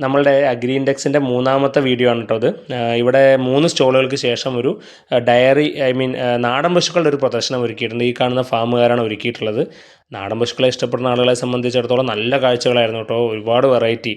നമ്മളുടെ അഗ്രി ഇൻഡെക്സിൻ്റെ മൂന്നാമത്തെ വീഡിയോ ആണ് കേട്ടോ അത്. ഇവിടെ 3 സ്റ്റോളുകൾക്ക് ശേഷം ഒരു ഡയറി നാടൻ പശുക്കളുടെ ഒരു പ്രദർശനം ഒരുക്കിയിട്ടുണ്ട്. ഈ കാണുന്ന ഫാമുകാരാണ് ഒരുക്കിയിട്ടുള്ളത്. നാടൻ പശുക്കളെ ഇഷ്ടപ്പെടുന്ന ആളുകളെ സംബന്ധിച്ചിടത്തോളം നല്ല കാഴ്ചകളായിരുന്നു കേട്ടോ. ഒരുപാട് വെറൈറ്റി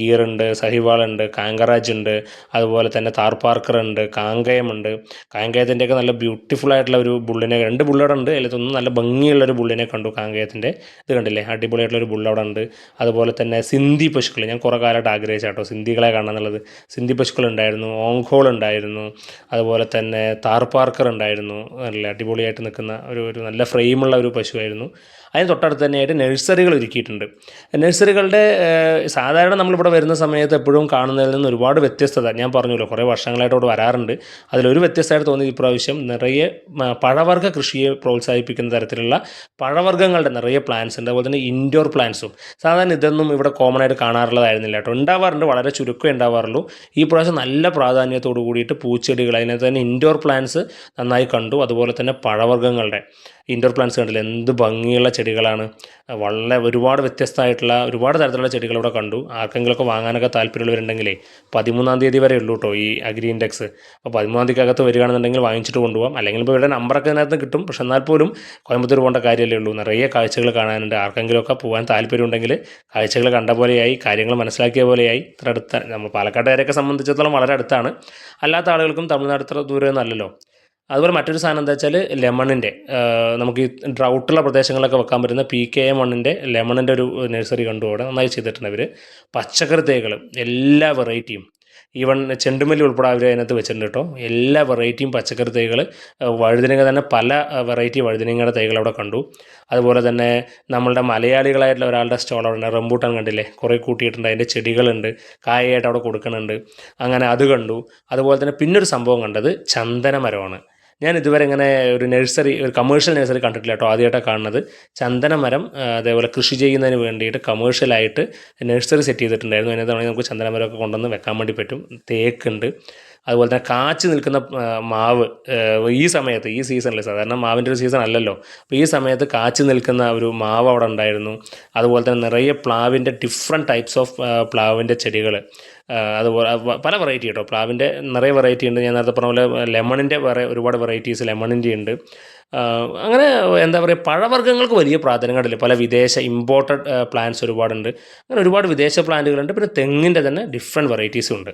ഗിർ ഉണ്ട്, സഹിവാൾ ഉണ്ട്, കാങ്കറാജ് ഉണ്ട്, അതുപോലെ തന്നെ താർ പാർക്കർ ഉണ്ട്, കാങ്കയമുണ്ട്. കാങ്കയത്തിൻ്റെയൊക്കെ നല്ല ബ്യൂട്ടിഫുൾ ആയിട്ടുള്ള ഒരു ബുള്ളിനെ, 2 ബുള്ളവിടെ ഉണ്ട്. അതിലൊന്നും നല്ല ഭംഗിയുള്ളൊരു ബുള്ളിനെ കണ്ടു. കാങ്കയത്തിൻ്റെ ഇത് കണ്ടില്ലേ, അടിപൊളിയായിട്ടുള്ളൊരു ബുള്ളവിടെ ഉണ്ട്. അതുപോലെ തന്നെ സിന്ധി പശുക്കൾ, ഞാൻ കുറേ കാലമായിട്ട് ആഗ്രഹിച്ച കേട്ടോ സിന്ധികളെ കാണണം എന്നുള്ളത്. സിന്ധി പശുക്കളുണ്ടായിരുന്നു, ഓങ്ഹോൾ ഉണ്ടായിരുന്നു, അതുപോലെ തന്നെ താർ പാർക്കർ ഉണ്ടായിരുന്നു. നല്ല അടിപൊളിയായിട്ട് നിൽക്കുന്ന ഒരു നല്ല ഫ്രെയിമുള്ള ഒരു പശുവായിരുന്നു. അതിന് തൊട്ടടുത്ത് തന്നെയായിട്ട് നഴ്സറികൾ ഒരുക്കിയിട്ടുണ്ട്. നഴ്സറികളുടെ സാധാരണ നമ്മളിവിടെ വരുന്ന സമയത്ത് എപ്പോഴും കാണുന്നതിൽ നിന്ന് ഒരുപാട് വ്യത്യസ്തത, ഞാൻ പറഞ്ഞല്ലോ കുറേ വർഷങ്ങളായിട്ട് ഇവിടെ വരാറുണ്ട്. അതിലൊരു വ്യത്യസ്തമായിട്ട് തോന്നിയത് ഇപ്രാവശ്യം നിറയെ പഴവർഗ്ഗ കൃഷിയെ പ്രോത്സാഹിപ്പിക്കുന്ന തരത്തിലുള്ള പഴവർഗ്ഗങ്ങളുടെ നിറയെ പ്ലാന്റ്സ് ഉണ്ട്. അതുപോലെ തന്നെ ഇൻഡോർ പ്ലാന്റ്സും. സാധാരണ ഇതൊന്നും ഇവിടെ കോമൺ ആയിട്ട് കാണാറുള്ളതായിരുന്നില്ല കേട്ടോ. ഉണ്ടാവാറുണ്ട്, വളരെ ചുരുക്കം ഉണ്ടാവാറുള്ളൂ. ഈ പ്രാവശ്യം നല്ല പ്രാധാന്യത്തോടു കൂടിയിട്ട് പൂച്ചെടികൾ, അതിനകത്ത് തന്നെ ഇൻഡോർ പ്ലാന്റ്സ് നന്നായി കണ്ടു. അതുപോലെ തന്നെ പഴവർഗ്ഗങ്ങളുടെ ഇൻഡോർ പ്ലാന്റ്സ് കണ്ടില്ല, എന്ത് ഭംഗിയുള്ള ചെടികളാണ്. വളരെ ഒരുപാട് വ്യത്യസ്തമായിട്ടുള്ള ഒരുപാട് തരത്തിലുള്ള ചെടികൾ ഇവിടെ കണ്ടു. ആർക്കെങ്കിലുമൊക്കെ വാങ്ങാനൊക്കെ താല്പര്യമുള്ളവരുണ്ടെങ്കിലേ 13-ാം തീയതി വരെ ഉള്ളൂ കേട്ടോ ഈ അഗ്രി ഇൻഡെക്സ്. അപ്പോൾ 13-ാം തീയതിക്കകത്ത് വരികയാണെന്നുണ്ടെങ്കിൽ വാങ്ങിച്ചിട്ട് കൊണ്ടുപോകാം. അല്ലെങ്കിൽ ഇപ്പോൾ ഇവിടെ നമ്പറൊക്കെ ഇതിനകത്ത് കിട്ടും. പക്ഷെ എന്നാൽ പോലും കോയമ്പത്തൂർ പോകേണ്ട കാര്യമല്ലേ ഉള്ളൂ. നിറയെ കാഴ്ചകൾ കാണാനുണ്ട്. ആർക്കെങ്കിലുമൊക്കെ പോകാൻ താല്പര്യമുണ്ടെങ്കിൽ കാഴ്ചകൾ കണ്ട പോലെയായി, കാര്യങ്ങൾ മനസ്സിലാക്കിയ പോലെയായി. ഇത്ര അടുത്ത നമ്മൾ പാലക്കാട്ടുകാരെയൊക്കെ സംബന്ധിച്ചിടത്തോളം വളരെ അടുത്താണ്. അല്ലാത്ത ആളുകൾക്കും തമിഴ്നാട് ഇത്ര ദൂരമൊന്നും അല്ലല്ലോ. അതുപോലെ മറ്റൊരു സാധനം എന്താ വെച്ചാൽ ലെമണിൻ്റെ, നമുക്ക് ഈ ഡ്രൗട്ടുള്ള പ്രദേശങ്ങളിലൊക്കെ വെക്കാൻ പറ്റുന്ന PKM1-ൻ്റെ ലെമണിൻ്റെ ഒരു നഴ്സറി കണ്ടു. അവിടെ നന്നായി ചെയ്തിട്ടുണ്ട് അവർ. പച്ചക്കറി തൈകൾ എല്ലാ വെറൈറ്റിയും, ഈവൻ ചെണ്ടുമല്ലി ഉൾപ്പെടെ അവർ അതിനകത്ത് വെച്ചിട്ടുണ്ട് കേട്ടോ. എല്ലാ വെറൈറ്റിയും പച്ചക്കറി തൈകൾ, വഴുതനങ്ങ തന്നെ പല വെറൈറ്റി വഴുതനങ്ങയുടെ തൈകൾ അവിടെ കണ്ടു. അതുപോലെ തന്നെ നമ്മളുടെ മലയാളികളായിട്ടുള്ള ഒരാളുടെ സ്റ്റോൾ അവിടെ ഉണ്ട്. റംബൂട്ടാൻ കണ്ടില്ലേ, കുറേ കൂട്ടിയിട്ടുണ്ട്. അതിൻ്റെ ചെടികളുണ്ട്, കായയായിട്ട് അവിടെ കൊടുക്കുന്നുണ്ട്. അങ്ങനെ അത് കണ്ടു. അതുപോലെ തന്നെ പിന്നൊരു സംഭവം കണ്ടത് ചന്ദനമരമാണ്. ഞാൻ ഇതുവരെ ഇങ്ങനെ ഒരു നഴ്സറി, ഒരു കമേഴ്ഷ്യൽ നഴ്സറി കണ്ടിട്ടില്ല കേട്ടോ, ആദ്യമായിട്ടാണ് കാണുന്നത്. ചന്ദനമരം അതേപോലെ കൃഷി ചെയ്യുന്നതിന് വേണ്ടിയിട്ട് കമേഴ്ഷ്യലായിട്ട് നഴ്സറി സെറ്റ് ചെയ്തിട്ടുണ്ടായിരുന്നു. അതിനകത്താണെങ്കിൽ നമുക്ക് ചന്ദനമരമൊക്കെ കൊണ്ടുവന്ന് വെക്കാൻ വേണ്ടി പറ്റും. തേക്കുണ്ട്. അതുപോലെ തന്നെ കാച്ചു നിൽക്കുന്ന മാവ്, ഈ സമയത്ത് ഈ സീസണിൽ, സാധാരണ മാവിൻ്റെ ഒരു സീസൺ അല്ലല്ലോ, അപ്പോൾ ഈ സമയത്ത് കാച്ചു നിൽക്കുന്ന ഒരു മാവ് അവിടെ ഉണ്ടായിരുന്നു. അതുപോലെ തന്നെ നിറയെ പ്ലാവിൻ്റെ ഡിഫറെൻറ്റ് ടൈപ്സ് ഓഫ് പ്ലാവിൻ്റെ ചെടികൾ, അതുപോലെ പല വെറൈറ്റി കേട്ടോ. പ്ലാവിൻ്റെ നിറയെ വെറൈറ്റി ഉണ്ട്. ഞാൻ നേരത്തെ പറഞ്ഞ പോലെ ലെമണിൻ്റെ വേറെ ഒരുപാട് വെറൈറ്റീസ് ലെമണിൻ്റെ ഉണ്ട്. അങ്ങനെ എന്താ പറയുക, പഴവർഗ്ഗങ്ങൾക്ക് വലിയ പ്രാധാന്യം കണ്ടില്ല. പല വിദേശ ഇമ്പോർട്ടഡ് പ്ലാന്റ്സ് ഒരുപാടുണ്ട്. അങ്ങനെ ഒരുപാട് വിദേശ പ്ലാന്റുകളുണ്ട്. പിന്നെ തെങ്ങിൻ്റെ തന്നെ ഡിഫറെൻറ്റ് വെറൈറ്റീസും ഉണ്ട്.